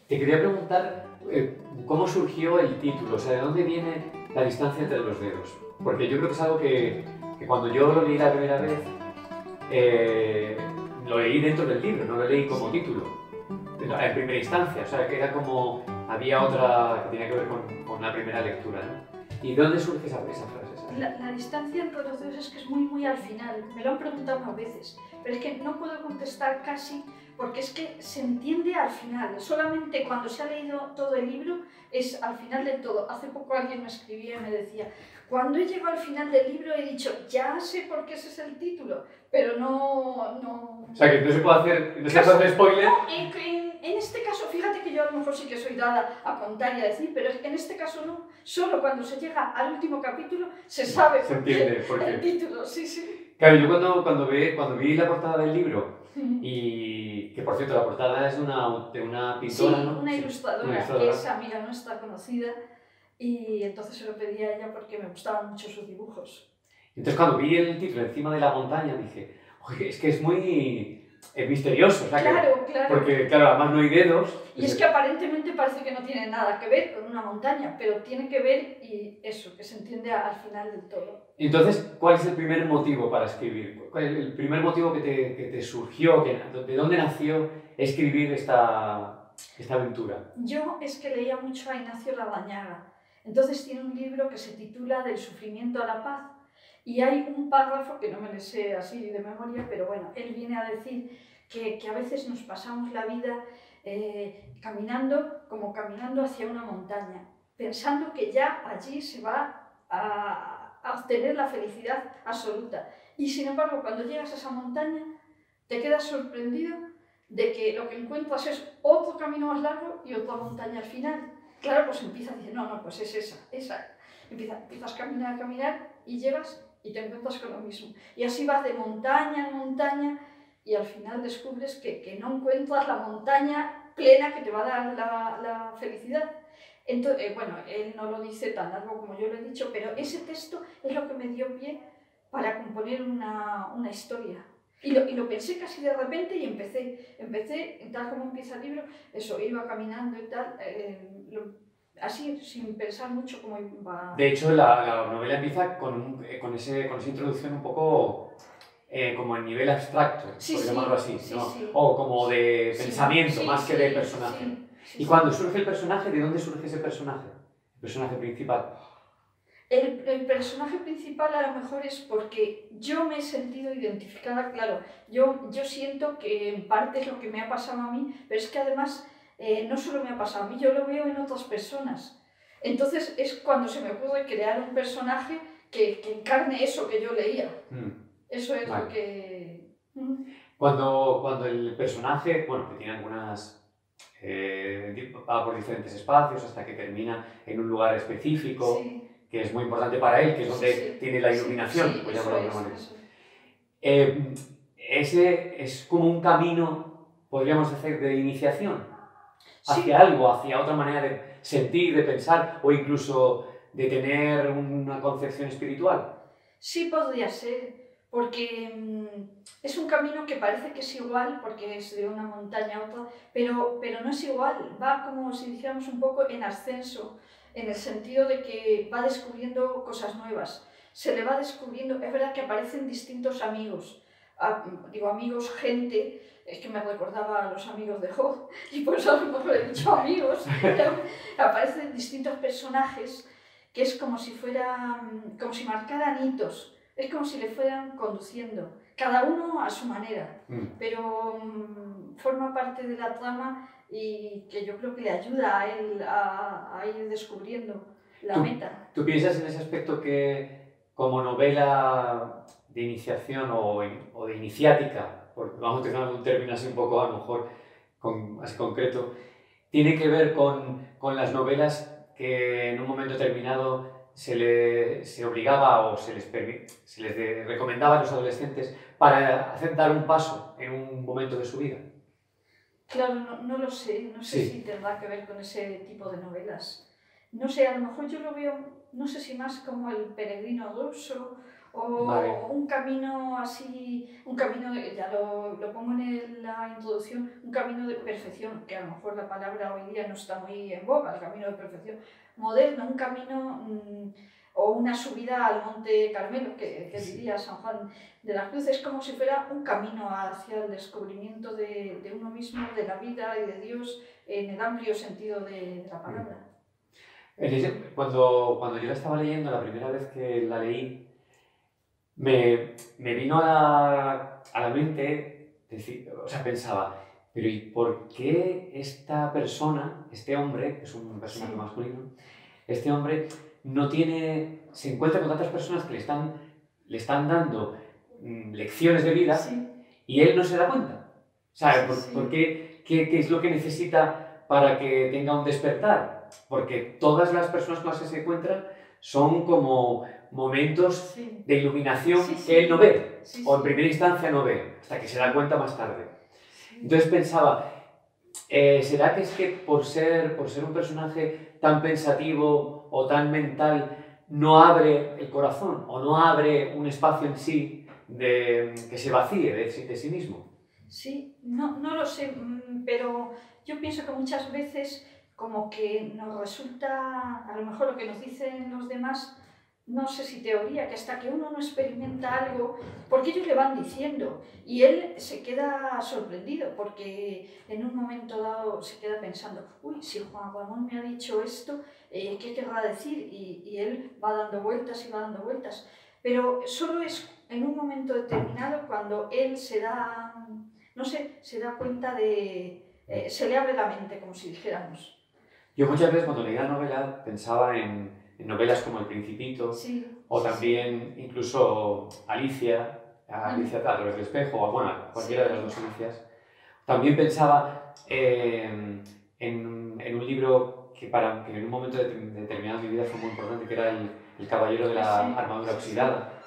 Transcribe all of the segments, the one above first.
Te quería preguntar cómo surgió el título, o sea, ¿de dónde viene la distancia entre los dedos? Porque yo creo que es algo que cuando yo lo leí la primera vez, eh, lo leí dentro del libro, no lo leí como título, en primera instancia, o sea, que era como, había otra que tenía que ver con la primera lectura, ¿no? ¿Y de dónde surge esa frase? La distancia entre los dos es que es muy al final. Me lo han preguntado unas veces, pero es que no puedo contestar casi porque es que se entiende al final. Solamente cuando se ha leído todo el libro es al final del todo. Hace poco alguien me escribía y me decía, cuando he llegado al final del libro he dicho, ya sé por qué ese es el título, pero no... O sea, que no se puede hacer spoiler. No, en este caso, fíjate que yo a lo mejor sí que soy dada a contar y a decir, pero en este caso no. Solo cuando se llega al último capítulo se sabe Se entiende por qué. El título, sí. Claro, yo cuando vi la portada del libro, y que por cierto la portada es de una pintora, sí, ¿no? Una ilustradora, que esa amiga nuestra conocida, y entonces se lo pedí a ella porque me gustaban mucho sus dibujos. Entonces cuando vi el título encima de la montaña dije, oye, es que es muy misterioso, ¿sabes? Claro. Porque claro, además no hay dedos. Y es que aparentemente parece que no tiene nada que ver con una montaña, pero tiene que ver y eso, que se entiende al final del todo. Entonces, ¿cuál es el primer motivo para escribir? ¿Cuál es el primer motivo que te surgió? ¿De dónde nació escribir esta aventura? Yo es que leía mucho a Ignacio Larrañaga. Entonces tiene un libro que se titula Del sufrimiento a la paz. Y hay un párrafo, que no me lo sé así de memoria, pero bueno, él viene a decir que a veces nos pasamos la vida caminando hacia una montaña, pensando que ya allí se va a obtener la felicidad absoluta. Y sin embargo, cuando llegas a esa montaña, te quedas sorprendido de que lo que encuentras es otro camino más largo y otra montaña al final. Claro, pues empiezas a decir, no, pues es esa. Empiezas a caminar y llegas y te encuentras con lo mismo. Y así vas de montaña en montaña y al final descubres que no encuentras la montaña plena que te va a dar la felicidad. Entonces, bueno, él no lo dice tan largo como yo lo he dicho, pero ese texto es lo que me dio pie para componer una historia. Y lo pensé casi de repente y empecé, tal como empieza el libro, eso, iba caminando y tal, así, sin pensar mucho cómo iba... De hecho, la novela empieza con esa introducción un poco como en nivel abstracto, por llamarlo así, ¿no? Sí. O como de pensamiento, más que de personaje. Y cuando surge el personaje, ¿de dónde surge ese personaje? El personaje principal. El personaje principal a lo mejor es porque yo me he sentido identificada, claro, yo siento que en parte es lo que me ha pasado a mí, pero es que además no solo me ha pasado a mí, yo lo veo en otras personas. Entonces es cuando se me ocurre crear un personaje que encarne eso que yo leía. Eso es lo que... Cuando el personaje, bueno, que tiene algunas... va por diferentes espacios hasta que termina en un lugar específico, que es muy importante para él, que es donde tiene la iluminación, por llamarlo de alguna manera. Ese es como un camino, podríamos decir, de iniciación hacia algo, hacia otra manera de sentir, de pensar o incluso de tener una concepción espiritual. Sí, podría ser, porque es un camino que parece que es igual, porque es de una montaña a otra, pero no es igual, va como si dijéramos un poco en ascenso, en el sentido de que va descubriendo cosas nuevas, se le va descubriendo, es verdad que aparecen distintos amigos, amigos, gente, es que me recordaba a los amigos de Job, y por eso a lo mejor he dicho amigos, aparecen distintos personajes, que es como si marcaran hitos, es como si le fueran conduciendo, cada uno a su manera, pero forma parte de la trama y que yo creo que le ayuda a él a ir descubriendo la meta. ¿Tú piensas en ese aspecto que como novela de iniciación o de iniciática, porque vamos a utilizar un término así un poco a lo mejor así concreto, tiene que ver con las novelas que en un momento determinado se obligaba o se les recomendaba a los adolescentes para dar un paso en un momento de su vida? Claro, no lo sé, no sé si tendrá que ver con ese tipo de novelas. No sé, a lo mejor yo lo veo, no sé si más como El peregrino ruso o Vale. un camino así, un camino, ya lo pongo en la introducción, un camino de perfección, que a lo mejor la palabra hoy día no está muy en boga, el camino de perfección moderno, un camino o una subida al Monte Carmelo, que diría San Juan de la Cruz, es como si fuera un camino hacia el descubrimiento de uno mismo, de la vida y de Dios, en el amplio sentido de la palabra. Cuando yo la estaba leyendo, la primera vez que la leí, me vino a la mente, o sea, pensaba, pero ¿y por qué esta persona, este hombre, que es un personaje masculino, este hombre no tiene, se encuentra con tantas personas que le están dando lecciones de vida y él no se da cuenta? ¿Sabes? ¿Por qué, qué es lo que necesita para que tenga un despertar? Porque todas las personas con las que se encuentra son como momentos de iluminación que él no ve, o en primera instancia no ve, hasta que se da cuenta más tarde. Entonces pensaba, ¿será que es que por ser un personaje tan pensativo o tan mental no abre el corazón o no abre un espacio en sí que se vacíe de sí mismo? Sí, no lo sé, pero yo pienso que muchas veces como que nos resulta, a lo mejor lo que nos dicen los demás, no sé si teoría, que hasta que uno no experimenta algo, porque ellos le van diciendo, y él se queda sorprendido, porque en un momento dado se queda pensando, uy, si Juan Ramón me ha dicho esto, ¿qué querrá decir? Y él va dando vueltas y va dando vueltas, pero solo es en un momento determinado cuando él se da, no sé, se da cuenta se le abre la mente, como si dijéramos. Yo muchas veces cuando leía la novela pensaba en novelas como El Principito, o también incluso Alicia a través del espejo, o bueno, cualquiera de las dos Alicias. También pensaba en un libro que en un momento determinado de mi vida fue muy importante, que era El Caballero de la Armadura Oxidada.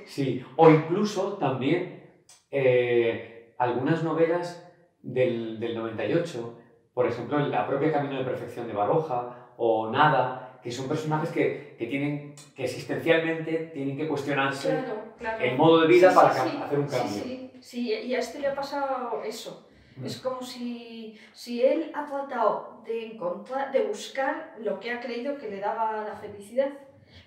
Sí, o incluso también algunas novelas del 98, por ejemplo, La propia Camino de Perfección de Baroja, o Nada, que son personajes que existencialmente tienen que cuestionarse el modo de vida para hacer un cambio. Sí, y a este le ha pasado eso. Es como si él ha tratado de buscar lo que ha creído que le daba la felicidad.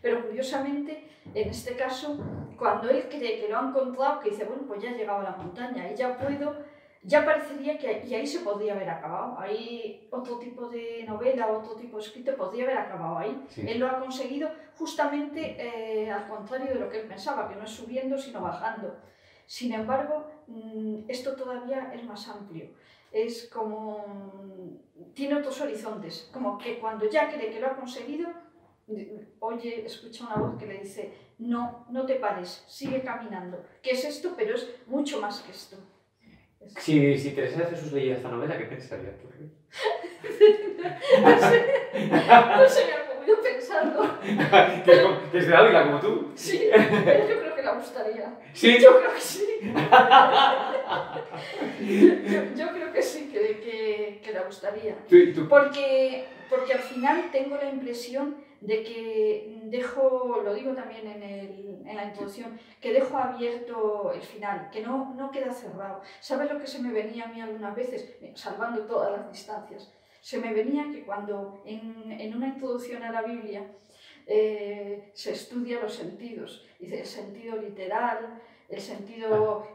Pero curiosamente, en este caso, cuando él cree que lo ha encontrado, que dice, bueno, pues ya he llegado a la montaña y ya puedo, ya parecería que y ahí se podría haber acabado. Ahí otro tipo de novela, otro tipo de escrito podría haber acabado ahí. Él lo ha conseguido justamente al contrario de lo que él pensaba, que no es subiendo sino bajando. Sin embargo, esto todavía es más amplio. Es como, tiene otros horizontes, como que cuando ya cree que lo ha conseguido, escucha una voz que le dice, no te pares, sigue caminando. ¿Qué es esto? Pero es mucho más que esto. Si Teresa de Jesús leyera esta novela, ¿qué pensaría tú? No se me ha ocurrido pensarlo. Que es de Ávila, como tú. Sí, pero yo creo que le gustaría. ¿Sí? Yo creo que sí. Yo creo que sí, que le gustaría. Porque al final tengo la impresión de que dejo, lo digo también en la introducción, que dejo abierto el final, que no queda cerrado. ¿Sabes lo que se me venía a mí algunas veces? Salvando todas las distancias. Se me venía que cuando en una introducción a la Biblia se estudia los sentidos, dice el sentido literal, el sentido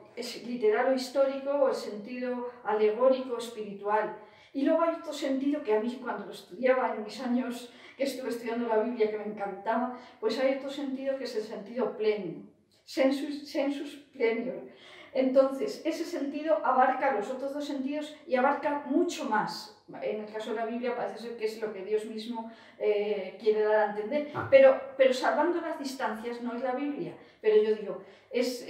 literal o histórico, o el sentido alegórico o espiritual. Y luego hay otro sentido que a mí cuando lo estudiaba en mis años que estuve estudiando la Biblia, que me encantaba, pues hay otro sentido que es el sentido pleno, sensus plenior. Entonces, ese sentido abarca los otros dos sentidos y abarca mucho más. En el caso de la Biblia parece ser que es lo que Dios mismo quiere dar a entender, pero salvando las distancias no es la Biblia, pero yo digo, es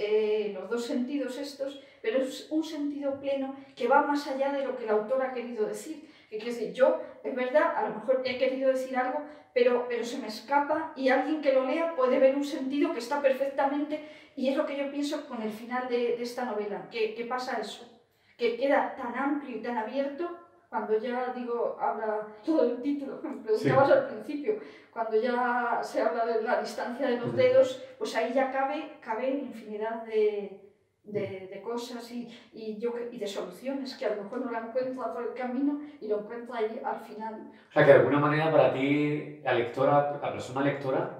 los dos sentidos estos, pero es un sentido pleno que va más allá de lo que el autor ha querido decir. Que quiere decir, yo, es verdad, a lo mejor he querido decir algo, pero se me escapa y alguien que lo lea puede ver un sentido que está perfectamente, y es lo que yo pienso con el final de esta novela, que pasa eso, que queda tan amplio y tan abierto cuando ya digo, habla todo el título, que me preguntabas al principio, cuando ya se habla de la distancia de los dedos, pues ahí ya cabe infinidad de cosas y de soluciones que a lo mejor no la encuentra por el camino y lo encuentra ahí al final. O sea, que de alguna manera para ti, la persona lectora,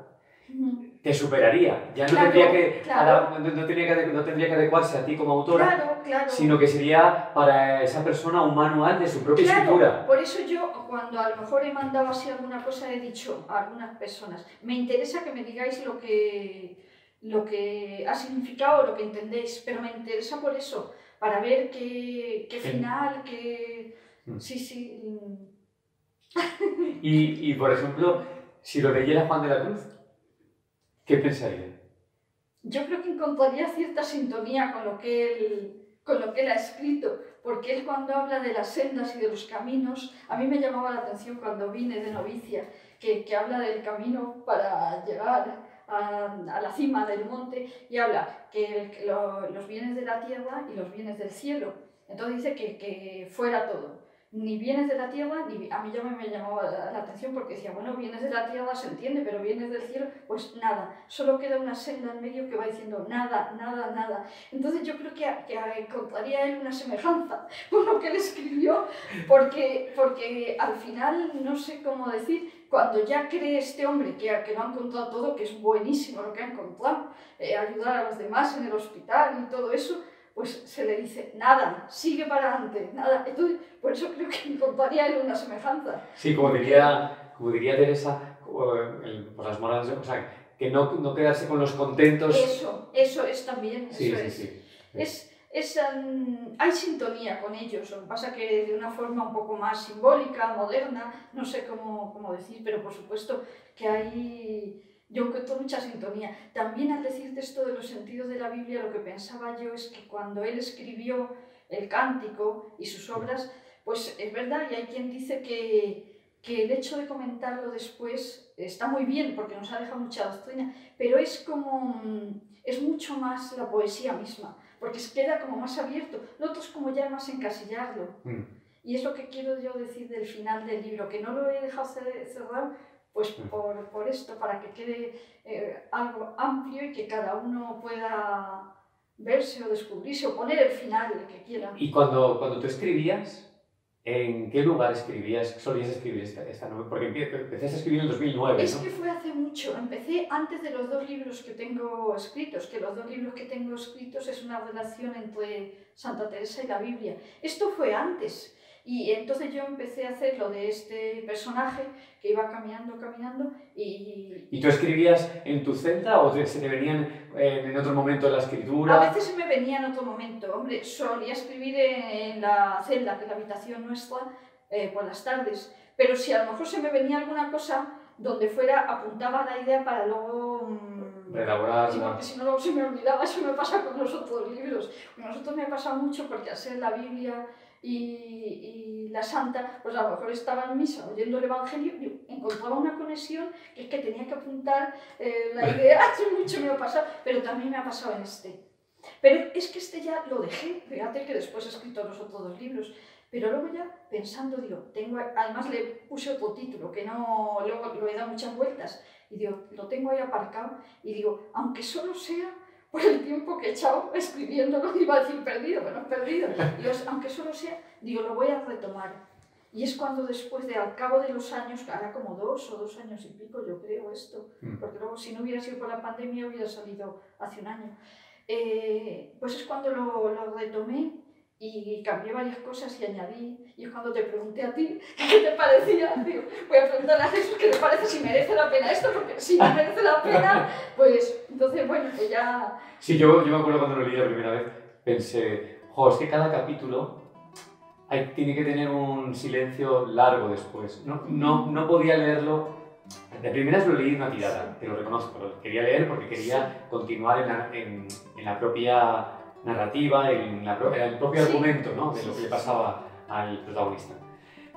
te superaría. Ya no, no tendría que adecuarse a ti como autora, sino que sería para esa persona un manual de su propia escritura. Por eso yo, cuando a lo mejor he mandado así alguna cosa, he dicho a algunas personas, me interesa que me digáis lo que ha significado, lo que entendéis, pero me interesa por eso, para ver qué final, qué... Sí. Y, por ejemplo, si lo leyera Juan de la Cruz, ¿qué pensaría? Yo creo que encontraría cierta sintonía con lo que él ha escrito, porque él cuando habla de las sendas y de los caminos, a mí me llamaba la atención cuando vine de novicia, que habla del camino para llegar a la cima del monte y habla que los bienes de la tierra y los bienes del cielo. Entonces dice que fuera todo. Ni bienes de la tierra, ni a mí ya me llamaba la atención porque decía, bueno, bienes de la tierra se entiende, pero bienes del cielo, pues nada, solo queda una senda en medio que va diciendo nada. Entonces yo creo que encontraría él una semejanza con lo que él escribió, porque al final, no sé cómo decir, cuando ya cree este hombre que lo ha encontrado todo, que es buenísimo lo que ha encontrado, ayudar a los demás en el hospital y todo eso, pues se le dice, nada, sigue para adelante, nada. Entonces, por eso creo que encontraría él una semejanza. Sí, como diría Teresa, por las moradas, o sea, que no quedarse con los contentos. Eso es también, sí. Hay sintonía con ellos, lo que pasa que de una forma un poco más simbólica, moderna, no sé cómo decir, pero por supuesto que yo encuentro mucha sintonía. También al decirte esto de los sentidos de la Biblia, lo que pensaba yo es que cuando él escribió el Cántico y sus obras, pues es verdad, y hay quien dice que el hecho de comentarlo después está muy bien, porque nos ha dejado mucha doctrina, pero es mucho más la poesía misma, porque queda como más abierto, lo otro es como ya más encasillarlo. Y es lo que quiero yo decir del final del libro, que no lo he dejado cerrado, pues por esto, para que quede algo amplio y que cada uno pueda verse o descubrirse o poner el final que quiera. Y cuando tú escribías, ¿en qué lugar solías escribir esta novela? Porque empezaste a escribir en el 2009, ¿no? Es que fue hace mucho, empecé antes de los 2 libros que tengo escritos, que los 2 libros que tengo escritos es una relación entre Santa Teresa y la Biblia. Esto fue antes. Y entonces yo empecé a hacer lo de este personaje que iba caminando y... ¿Y tú escribías en tu celda o se te venían en otro momento de la escritura? A veces se me venía en otro momento. Hombre, solía escribir en la celda, que es la habitación nuestra, por las tardes. Pero si a lo mejor se me venía alguna cosa donde fuera, apuntaba la idea para luego... Elaborarla. Sí, porque si no luego se me olvidaba. Eso me pasa con los otros libros. Con nosotros me ha pasado mucho porque al ser la Biblia y la Santa, pues a lo mejor estaba en misa oyendo el Evangelio y encontraba una conexión que es que tenía que apuntar la idea. Hace mucho me ha pasado, pero también me ha pasado en este. Pero es que este ya lo dejé, fíjate que después he escrito los otros 2 libros, pero luego ya pensando, digo, además le puse otro título, que no, luego lo he dado muchas vueltas, y digo, lo tengo ahí aparcado, y digo, aunque solo sea por el tiempo que he echado escribiéndolo, iba a decir perdido, pero no perdido, digo, aunque solo sea, digo, lo voy a retomar. Y es cuando después al cabo de los años, hará como 2 años y pico, yo creo esto, porque luego si no hubiera sido por la pandemia hubiera salido hace un año. Pues es cuando lo retomé y cambié varias cosas y añadí, y es cuando te pregunté a ti qué te parecía. Digo, voy a preguntarle a Jesús qué te parece, si merece la pena esto, porque si no merece la pena, pues entonces bueno, pues ya... Sí, yo me acuerdo cuando lo leí la primera vez, pensé, es que cada capítulo tiene que tener un silencio largo después, no podía leerlo. De primeras lo leí una tirada, te lo reconozco, lo quería leer porque quería continuar en la propia narrativa, en el propio argumento, ¿no? De lo que le pasaba al protagonista.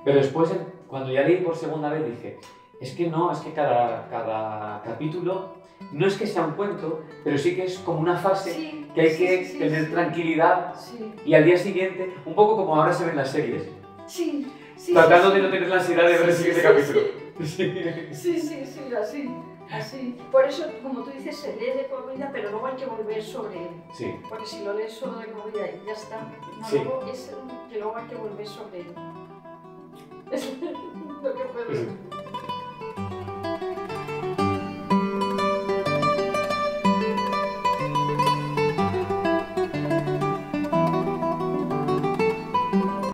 Pero después, cuando ya leí por segunda vez, dije, es que cada capítulo no es que sea un cuento, pero sí que es como una fase que hay que tener tranquilidad y al día siguiente, un poco como ahora se ven las series. tratando de no tener la ansiedad de ver el siguiente capítulo. Así. Por eso, como tú dices, se lee de por vida, pero luego hay que volver sobre él. Sí. Porque si lo lees solo de por vida y ya está, no, luego es que luego hay que volver sobre él. Es lo que puedo decir.